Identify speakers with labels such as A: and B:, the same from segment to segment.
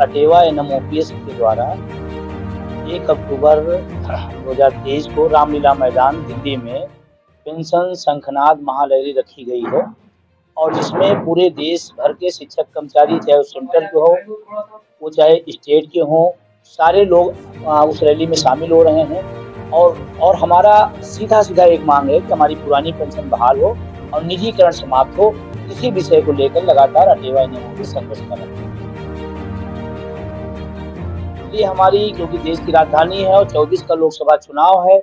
A: अटेवा NMOPS के द्वारा 1 अक्टूबर 2023 को रामलीला मैदान दिल्ली में पेंशन शंखनाद महारैली रखी गई है और जिसमें पूरे देश भर के शिक्षक कर्मचारी, चाहे वो सेंटर के हो, वो चाहे स्टेट के हों, सारे लोग उस रैली में शामिल हो रहे हैं। और हमारा सीधा एक मांग है कि हमारी पुरानी पेंशन बहाल हो और निजीकरण समाप्त हो। इसी विषय को लेकर लगातार अटेवा एनएमओपीएस संघर्ष कर रहे हैं। ये हमारी, क्योंकि देश की राजधानी है और 24 का लोकसभा चुनाव है,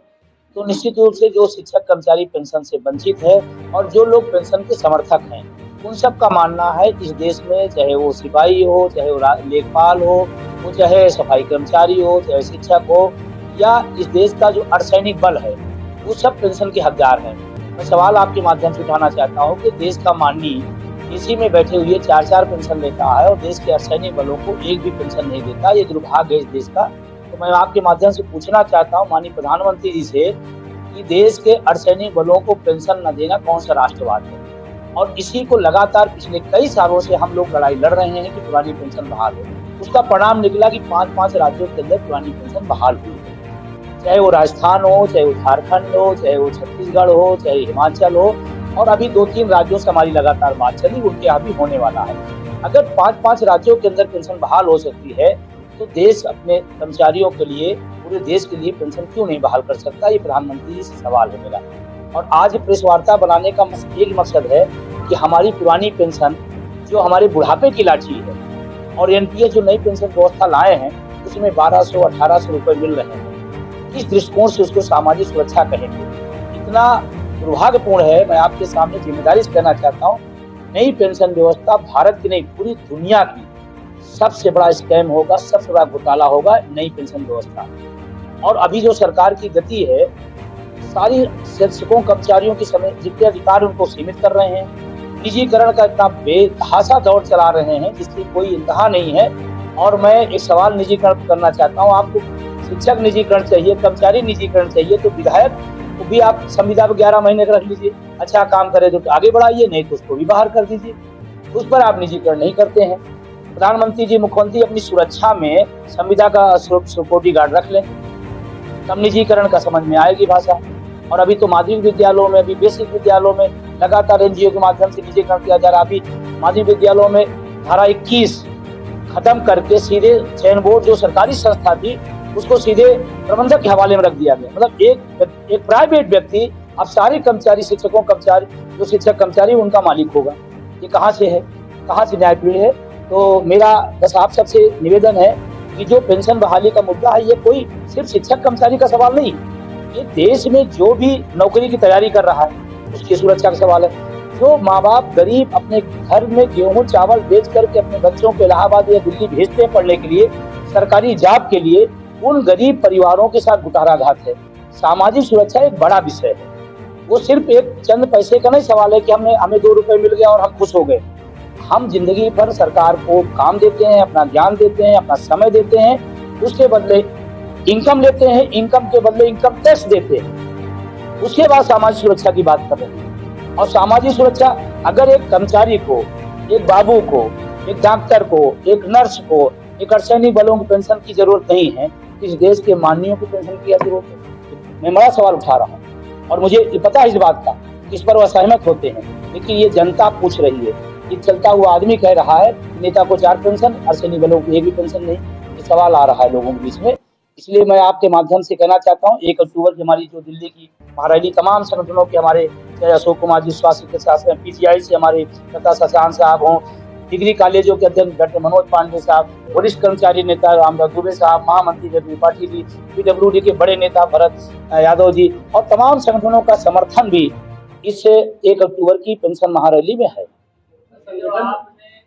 A: तो निश्चित रूप से जो शिक्षक कर्मचारी पेंशन से वंचित है और जो लोग पेंशन के समर्थक हैं, उन सब का मानना है इस देश में, चाहे वो सिपाही हो, चाहे वो लेखपाल हो, वो चाहे सफाई कर्मचारी हो, चाहे शिक्षक हो, या इस देश का जो अर्धसैनिक बल है, वो सब पेंशन के हकदार हैं। मैं सवाल आपके माध्यम से उठाना चाहता हूँ कि देश का माननीय इसी में बैठे हुए 4 पेंशन लेता है और देश के अर्धसैनिक बलों को एक भी पेंशन नहीं देता। ये दुर्भाग्य है इस देश का। तो मैं आपके माध्यम से पूछना चाहता हूँ माननीय प्रधानमंत्री जी से कि देश के अर्धसैनिक बलों को पेंशन न देना कौन सा राष्ट्रवाद है? और इसी को लगातार पिछले कई सालों से हम लोग लड़ाई लड़ रहे हैं कि पुरानी पेंशन बहाल हो। उसका परिणाम निकला कि 5 राज्यों के अंदर पुरानी पेंशन बहाल हुई है, चाहे वो राजस्थान हो, चाहे वो झारखंड हो, चाहे वो छत्तीसगढ़ हो, चाहे हिमाचल हो, और अभी 2-3 राज्यों से हमारी लगातार बात चली, उनके यहाँ भी होने वाला है। अगर 5 राज्यों के अंदर पेंशन बहाल हो सकती है तो देश अपने कर्मचारियों के लिए, पूरे देश के लिए पेंशन क्यों नहीं बहाल कर सकता? ये प्रधानमंत्री जी से सवाल है मेरा। और आज प्रेस वार्ता बनाने का एक मकसद है कि हमारी पुरानी पेंशन जो हमारे बुढ़ापे की लाठी है और एनपीएस जो नई पेंशन व्यवस्था लाए हैं उसमें 1200-1800 रुपए मिल रहे हैं, किस दृष्टिकोण से उसको सामाजिक सुरक्षा कहेंगे? इतना दुर्भाग्यपूर्ण है। मैं आपके सामने जिम्मेदारी से कहना चाहता हूँ, नई पेंशन व्यवस्था भारत की नहीं, पूरी दुनिया की सबसे बड़ा स्कैम होगा, सबसे बड़ा घोटाला होगा नई पेंशन व्यवस्था। और अभी जो सरकार की गति है, सारी शिक्षकों कर्मचारियों की समय जितने अधिकार उनको सीमित कर रहे हैं, निजीकरण का इतना बेतहाशा दौर चला रहे हैं जिसकी कोई इंतहा नहीं है। और मैं एक सवाल निजीकरण करना चाहता हूँ, आपको शिक्षक निजीकरण चाहिए, कर्मचारी निजीकरण चाहिए, तो विधायक को भी आप संविदा पर 11 महीने का रख लीजिए, अच्छा काम करे तो आगे बढ़ाइए, नहीं तो उसको भी बाहर कर दीजिए। उस पर आप निजीकरण नहीं करते हैं। प्रधानमंत्री जी, मुख्यमंत्री अपनी सुरक्षा में संविदा का सिक्योरिटी गार्ड रख लें, तब निजीकरण का समझ में आएगी भाषा। और अभी तो माध्यमिक विद्यालयों में, अभी बेसिक विद्यालयों में लगातार एनजीओ के माध्यम से निजीकरण किया जा रहा है। अभी माध्यमिक विद्यालयों में धारा 21 खत्म करके सीधे चयन बोर्ड जो सरकारी संस्था थी उसको सीधे प्रबंधक के हवाले में रख दिया गया। मतलब एक प्राइवेट व्यक्ति अब सारे कर्मचारी, शिक्षकों कर्मचारी, जो शिक्षक कर्मचारी उनका मालिक होगा। ये कहाँ से है, कहाँ से न्यायप्रिय है? तो मेरा बस आप सबसे निवेदन है कि जो पेंशन बहाली का मुद्दा है, ये कोई सिर्फ शिक्षक कर्मचारी का सवाल नहीं, ये देश में जो भी नौकरी की तैयारी कर रहा है उसकी सुरक्षा का सवाल है। जो माँ बाप गरीब अपने घर में गेहूं चावल बेच करके अपने बच्चों को इलाहाबाद या दिल्ली भेजते हैं पढ़ने के लिए, सरकारी जॉब के लिए, उन गरीब परिवारों के साथ कुठाराघात है। सामाजिक सुरक्षा एक बड़ा विषय है, वो सिर्फ एक चंद पैसे का नहीं सवाल है कि हमें 2 रुपए मिल गया और हम खुश हो गए। हम जिंदगी भर सरकार को काम देते हैं, अपना ज्ञान देते हैं, अपना समय देते हैं, उसके बदले इनकम लेते हैं, इनकम के बदले इनकम टैक्स देते हैं, उसके बाद सामाजिक सुरक्षा की बात कर रहे हैं। और सामाजिक सुरक्षा, अगर एक कर्मचारी को, एक बाबू को, एक डॉक्टर को, एक नर्स को, एक अर्धसैनिक बलों की पेंशन की जरूरत नहीं है, इस देश के माननीयों की पेंशन की जरूरत है? मैं बड़ा सवाल उठा रहा हूँ और मुझे पता है इस बात का, इस पर वह असहमत होते हैं, लेकिन ये जनता पूछ रही है। ये चलता हुआ आदमी कह रहा है नेता को 4 पेंशन, अर्धसैनिक बलों को एक भी पेंशन नहीं। ये सवाल आ रहा है लोगों के बीच में। इसलिए मैं आपके माध्यम से कहना चाहता हूँ, 1 अक्टूबर की हमारी जो दिल्ली की महारैली, तमाम संगठनों के, हमारे चाहे अशोक कुमार जी स्वास्थ्य के साथ, पीजीआई से हमारे लता शशांक साहब हों, डिग्री कॉलेजों के अध्यक्ष डॉक्टर मनोज पांडे साहब, वरिष्ठ कर्मचारी नेता रामदास दुबे साहब, महामंत्री जगदीश पाटिल जी, पीडब्ल्यूडी के बड़े नेता भरत यादव जी, और तमाम संगठनों का समर्थन भी इस 1 अक्टूबर की पेंशन महारैली में है।